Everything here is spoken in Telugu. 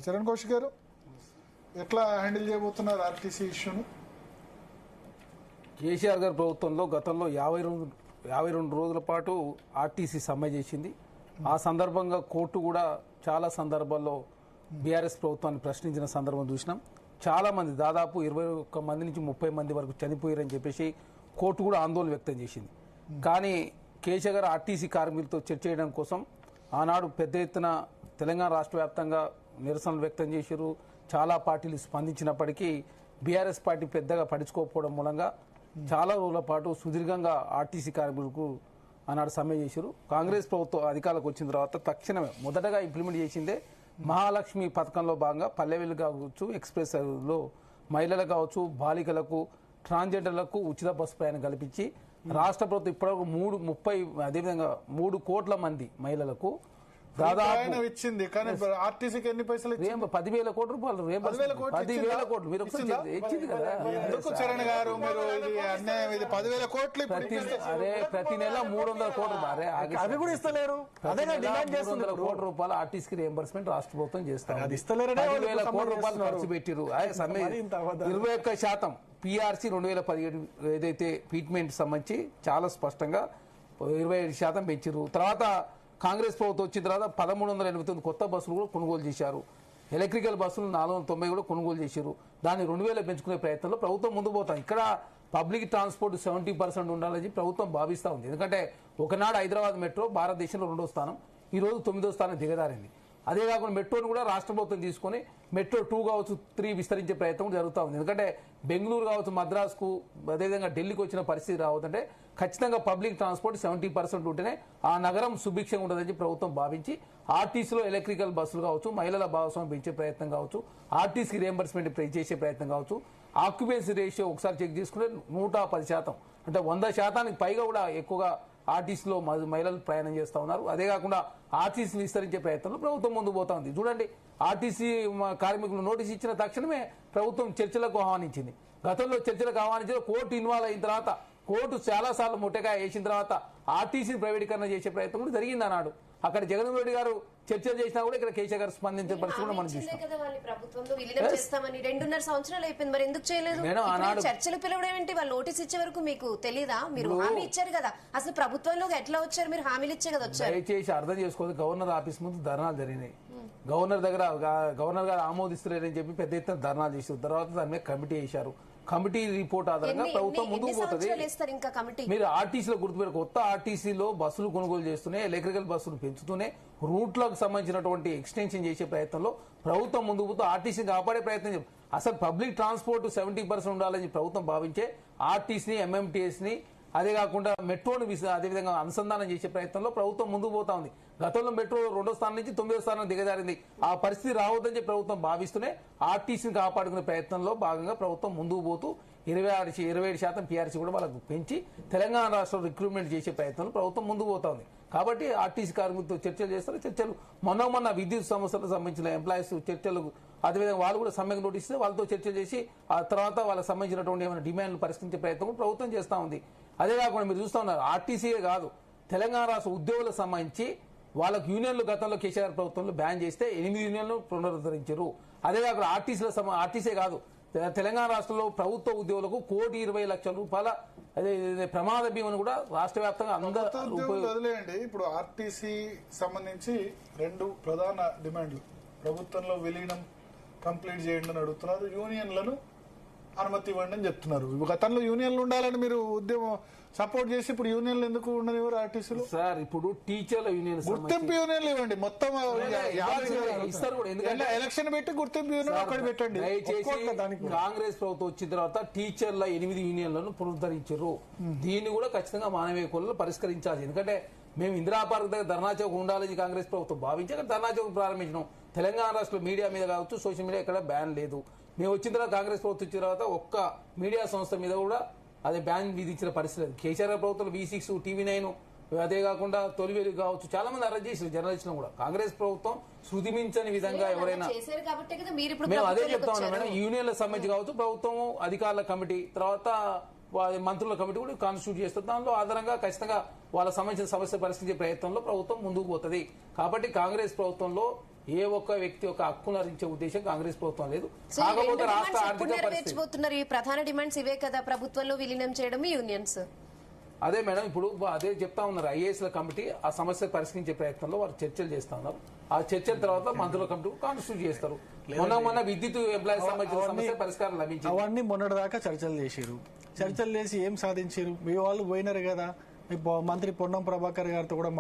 చరణ్ కౌశిక్ గారు ఎట్లా హ్యాండిల్ చేయబోతున్నారు ఆర్టీసీ ఇష్యూను? కేసీఆర్ గారి ప్రభుత్వంలో గతంలో 52 రోజుల పాటు ఆర్టీసీ సమ్మె చేసింది. ఆ సందర్భంగా కోర్టు కూడా చాలా సందర్భాల్లో బీఆర్ఎస్ ప్రభుత్వాన్ని ప్రశ్నించిన సందర్భం చూసినాం. చాలా మంది దాదాపు 21 మంది నుంచి 30 మంది వరకు చనిపోయారని చెప్పేసి కోర్టు కూడా ఆందోళన వ్యక్తం చేసింది. కానీ కేసీఆర్ గారు ఆర్టీసీ కార్మికులతో చర్చ చేయడం కోసం ఆనాడు పెద్ద ఎత్తున తెలంగాణ రాష్ట్ర వ్యాప్తంగా నిరసనలు వ్యక్తం చేశారు. చాలా పార్టీలు స్పందించినప్పటికీ బీఆర్ఎస్ పార్టీ పెద్దగా పట్టించుకోకపోవడం మూలంగా చాలా రోజుల పాటు సుదీర్ఘంగా ఆర్టీసీ కార్మికులకు ఆనాడు సమ్మె చేశారు. కాంగ్రెస్ ప్రభుత్వం అధికారులకు వచ్చిన తర్వాత తక్షణమే మొదటగా ఇంప్లిమెంట్ చేసిందే మహాలక్ష్మి పథకంలో భాగంగా పల్లెవేలు కావచ్చు, ఎక్స్ప్రెస్ లో మహిళలకు కావచ్చు, బాలికలకు, ట్రాన్స్జెండర్లకు ఉచిత బస్సు ప్రయాణం కల్పించి రాష్ట్ర ప్రభుత్వం ఇప్పటివరకు అదేవిధంగా 3 కోట్ల మంది మహిళలకు దాదాపు ఇచ్చింది. కానీ ఆర్టీసీకి ఎన్ని పైసలు? 10,000 కోట్ల రూపాయలు. 10,000 కోట్లు మీరు ఇచ్చింది కదా. ఎందుకు చరణ్ గారు మీరు అన్యాయం? ఇది 10,000 కోట్లు ప్రతి నెల 300 కోట్లు అవి కూడా ఇస్తలేరు. 300 కోట్ల రూపాయలు ఆర్టీసీకి రియంబర్స్మెంట్ రాష్ట్ర ప్రభుత్వం చేస్తారు. 10,000 కోట్ల రూపాయలు ఖర్చు పెట్టిరు. 21% పీఆర్సీ 2017 ఏదైతే ట్రీట్మెంట్ సంబంధించి చాలా స్పష్టంగా 27% పెంచారు. తర్వాత కాంగ్రెస్ ప్రభుత్వం వచ్చిన తర్వాత 1,389 కొత్త బస్సులు కూడా కొనుగోలు చేశారు. ఎలక్ట్రికల్ బస్సులు 490 కూడా కొనుగోలు చేశారు. దాన్ని 2,000 పెంచుకునే ప్రయత్నంలో ప్రభుత్వం ముందు పోతాం. ఇక్కడ పబ్లిక్ ట్రాన్స్పోర్ట్ 70% ఉండాలని ప్రభుత్వం భావిస్తూ ఉంది. ఎందుకంటే ఒకనాడు హైదరాబాద్ మెట్రో భారతదేశంలో 2వ స్థానం, ఈ రోజు 9వ స్థానం దిగదారింది. అదే కాకుండా మెట్రోను కూడా రాష్ట్ర ప్రభుత్వం తీసుకుని మెట్రో 2 కావచ్చు 3 విస్తరించే ప్రయత్నం జరుగుతూ ఉంది. ఎందుకంటే బెంగళూరు కావచ్చు, మద్రాసుకు, అదేవిధంగా ఢిల్లీకి వచ్చిన పరిస్థితి రావద్దంటే ఖచ్చితంగా పబ్లిక్ ట్రాన్స్పోర్ట్ 70% ఉంటేనే ఆ నగరం సుభిక్షంగా ఉంటుందని ప్రభుత్వం భావించి ఆర్టీసీలో ఎలక్ట్రికల్ బస్సులు కావచ్చు, మహిళల భాగస్వామ్యం పెంచే ప్రయత్నం కావచ్చు, ఆర్టీసీ రియంబర్స్మెంట్ చేసే ప్రయత్నం కావచ్చు, ఆక్యుపెన్సీ రేషియో ఒకసారి చెక్ చేసుకుంటే 110%, అంటే 100%కి పైగా కూడా ఎక్కువగా ఆర్టీసీలో మహిళలు ప్రయాణం చేస్తూ ఉన్నారు. అదే కాకుండా ఆర్టీసీని విస్తరించే ప్రయత్నంలో ప్రభుత్వం ముందు పోతా ఉంది. చూడండి, ఆర్టీసీ కార్మికులు నోటీస్ ఇచ్చిన తక్షణమే ప్రభుత్వం చర్చలకు ఆహ్వానించింది. గతంలో చర్చలకు ఆహ్వానించిన కోర్టు ఇన్వాల్వ్ అయిన తర్వాత, కోర్టు చాలా సార్లు ముట్టకాయ వేసిన తర్వాత ఆర్టీసీని ప్రైవేటీకరణ చేసే ప్రయత్నం కూడా జరిగింది. అన్నాడు అక్కడ జగన్మోహన్ రెడ్డి గారు చర్చలు చేసినా కూడా ఇక్కడ కేసీఆర్ గారు స్పందించే పరిస్థితి కూడా మనం చూస్తాం. 2.5 సంవత్సరాలు అయిపోయింది, మరి ఎందుకు చేయలేదు? చర్చలు పిలవడం ఏంటి? వాళ్ళు నోటీస్ ఇచ్చే వరకు మీకు తెలీదా? మీరు హామీ ఇచ్చారు కదా, అసలు ప్రభుత్వంలోకి ఎట్లా వచ్చారు? మీరు హామీలు ఇచ్చే కదా వచ్చారు. దయచేసి అర్థం చేసుకోవాలి. గవర్నర్ ఆఫీస్ ముందు ధర్నాలు జరిగినాయి. గవర్నర్ గారు ఆమోదిస్తలేరని చెప్పి పెద్ద ఎత్తున ధర్నాలు చేశారు. తర్వాత దాని మీద కమిటీ వేశారు. కమిటీ రిపోర్ట్ ఆధారంగా ప్రభుత్వం ముందుకు పోతుంది. మీరు ఆర్టీసీలో గుర్తుపెట్టు, కొత్త ఆర్టీసీలో బస్సులు కొనుగోలు చేస్తూనే, ఎలక్ట్రికల్ బస్సులు పెంచుతూనే, రూట్లకు సంబంధించినటువంటి ఎక్స్టెన్షన్ చేసే ప్రయత్నంలో ప్రభుత్వం ముందుకు పోతూ ఆర్టీసీని కాపాడే ప్రయత్నం. అసలు పబ్లిక్ ట్రాన్స్పోర్ట్ 70% ఉండాలని ప్రభుత్వం భావించే ఆర్టీసీని, ఎంఎంటీఎస్ ని, అదే కాకుండా మెట్రోను అదేవిధంగా అనుసంధానం చేసే ప్రయత్నంలో ప్రభుత్వం ముందుకు పోతా ఉంది. గతంలో మెట్రో 2వ స్థానం నుంచి 9వ స్థానం దిగజారింది. ఆ పరిస్థితి రావద్దని ప్రభుత్వం భావిస్తూనే ఆర్టీసీని కాపాడుకునే ప్రయత్నంలో భాగంగా ప్రభుత్వం ముందుకు పోతూ 27% పీఆర్సీ కూడా వాళ్ళకు పెంచి తెలంగాణ రాష్ట్రంలో రిక్రూట్మెంట్ చేసే ప్రయత్నంలో ప్రభుత్వం ముందుకు పోతా ఉంది. కాబట్టి ఆర్టీసీ కార్మికులతో చర్చలు చేస్తారు. చర్చలు మొన్న విద్యుత్ సంస్థలకు సంబంధించిన ఎంప్లాయీస్ చర్చలు, అదేవిధంగా వాళ్ళు కూడా సమ్మెకు నోటీస్ ఇస్తే వాళ్ళతో చర్చలు చేసి ఆ తర్వాత వాళ్ళకి సంబంధించినటువంటి ఏమైనా డిమాండ్లు పరిష్కరించే ప్రయత్నం ప్రభుత్వం చేస్తూ ఉంది. అదే కాకుండా మీరు చూస్తూ ఉన్నారు, ఆర్టీసీయే కాదు, తెలంగాణ రాష్ట్ర ఉద్యోగులకు సంబంధించి వాళ్ళకు యూనియన్లు గతంలో కేసీఆర్ ప్రభుత్వంలో బ్యాన్ చేస్తే 8 యూనియన్లు పునరుద్ధరించారు. అదే కాకుండా ఆర్టీసీ కాదు, తెలంగాణ రాష్ట్రంలో ప్రభుత్వ ఉద్యోగులకు 1,20,00,000 రూపాయల ప్రమాద బీమాను కూడా రాష్ట్ర వ్యాప్తంగా వదిలేయండి. ఇప్పుడు ఆర్టీసీ సంబంధించి 2 ప్రధాన డిమాండ్లు ప్రభుత్వంలో విలీనం కంప్లీట్ చేయండి అని అడుగుతున్నారు. యూనియన్లను అనుమతి ఇవ్వండి అని చెప్తున్నారు. గతంలో యూనియన్లు ఉండాలని మీరు ఉద్యమం సపోర్ట్ చేసి ఇప్పుడు యూనియన్లు ఎందుకు ఉండనివ్వరు ఆర్టీసీలో? సార్, ఇప్పుడు టీచర్ల యూనియన్ గుర్తింపు యూనియన్లు ఇవ్వండి. మొత్తం ఎలక్షన్ పెట్టి గుర్తింపు యూనియన్ ఒకటి పెట్టండి. కాంగ్రెస్ ప్రభుత్వం వచ్చిన తర్వాత టీచర్ల 8 యూనియన్లను పునరుద్ధరించారు. దీన్ని కూడా ఖచ్చితంగా మానవీయ కులలో పరిష్కరించాలి. ఎందుకంటే మేము ఇందిరా పార్క్ దగ్గర ధర్నా చౌక్ ఉండాలని కాంగ్రెస్ ప్రభుత్వం భావించి అక్కడ ధర్నా చౌక్ ప్రారంభించినాం. తెలంగాణ రాష్ట్రంలో మీడియా మీద కావచ్చు, సోషల్ మీడియా ఎక్కడ బ్యాన్ లేదు. మేము వచ్చిన తర్వాత కాంగ్రెస్ ప్రభుత్వం వచ్చిన తర్వాత ఒక్క మీడియా సంస్థ మీద కూడా అదే బ్యాన్ విధించిన పరిస్థితి లేదు. కేసీఆర్ ప్రభుత్వం V6, TV9, అదే కాకుండా తొలివేలు కావచ్చు చాలా మంది అరెస్ట్ చేసిన జర్నలిస్టులను కూడా కాంగ్రెస్ ప్రభుత్వం శృతిమించని విధంగా ఎవరైనా, మేము అదే చెప్తా ఉన్నాం మేడం. యూనియన్ల సంబంధించి కావచ్చు, ప్రభుత్వం అధికారుల కమిటీ, తర్వాత మంత్రుల కమిటీ కూడా కాన్స్టిట్యూట్ చేస్తారు. దానిలో ఆధారంగా ఖచ్చితంగా వాళ్ళ సంబంధించిన సమస్య పరిష్కరించే ప్రయత్నంలో ప్రభుత్వం ముందుకు పోతుంది. కాబట్టి కాంగ్రెస్ ప్రభుత్వంలో ఏ ఒక్క వ్యక్తి ఒక హక్కును హరించే ఉద్దేశం కాంగ్రెస్ ప్రభుత్వం లేదు. కాకపోతే రాష్ట్ర ఆర్థిక పరిస్థితి ఈ ప్రధాన డిమాండ్స్ ఇవే కదా, ప్రభుత్వంలో విలీనం చేయడం యూనియన్స్. అదే మేడం, ఇప్పుడు అదే చెప్తా ఉన్నారు. ఐఏఎస్ల కమిటీ ఆ సమస్య పరిష్కరించే ప్రయత్నంలో వారు చర్చలు చేస్తా ఉన్నారు. ఆ చర్చల తర్వాత మంత్రుల కమిటీ కాన్స్టిట్యూట్ చేస్తారు. మొన్న విద్యుత్ ఎంప్లాయీస్ సంబంధించిన సమస్య పరిష్కారం లభించింది. అవన్నీ మొన్నటిదాకా చర్చలు చేసారు. చర్చలు చేసి ఏం సాధించారు? మీ వాళ్ళు పోయినారు కదా. మంత్రి పొన్నం ప్రభాకర్ గారితో కూడా